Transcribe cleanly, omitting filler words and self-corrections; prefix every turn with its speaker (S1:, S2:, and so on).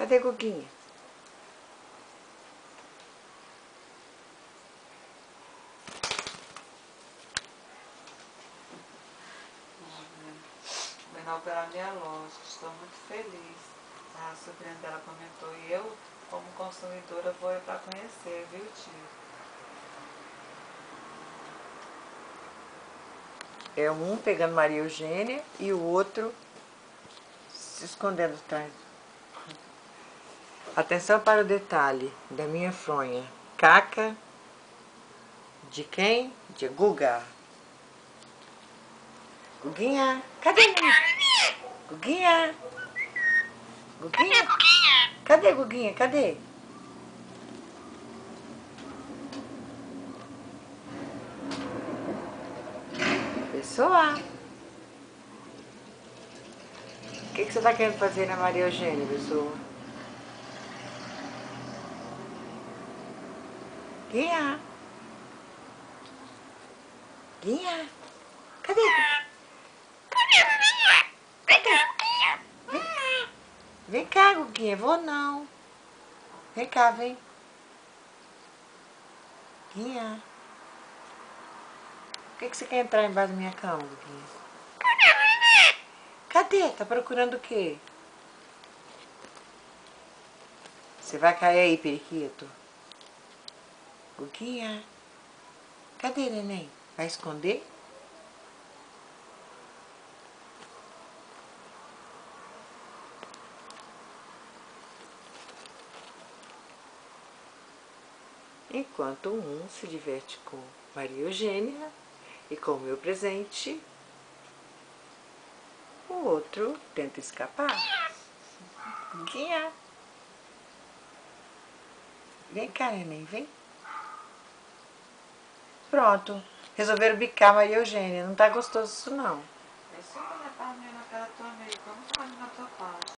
S1: Cadê Guguinha?
S2: Vou inaugurar minha loja, estou muito feliz. A sobrinha dela comentou e eu, como consumidora, vou para conhecer, viu, tio?
S1: É um pegando Maria Eugênia e o outro se escondendo atrás. Atenção para o detalhe da minha fronha. Caca de quem? De Guga. Guguinha, cadê Guguinha? Guguinha? Guguinha? Cadê Guguinha? Cadê? Pessoa, o que você está querendo fazer na Maria Eugênia, pessoa? Guinha? Guinha? Cadê? Vem cá, Guguinha. Vou não. Vem cá, vem. Guinha. Por que você quer entrar embaixo da minha cama, Guguinha? Cadê? Tá procurando o quê? Você vai cair aí, periquito? Guguinha. Cadê, neném? Vai esconder? Enquanto um se diverte com Maria Eugênia e com o meu presente, o outro tenta escapar. Guinha. Vem cá, neném, vem. Pronto. Resolveram bicar Maria Eugênia. Não tá gostoso isso, não.
S2: É só olhar para mim na cara tua amiga, vamos falar na tua parte.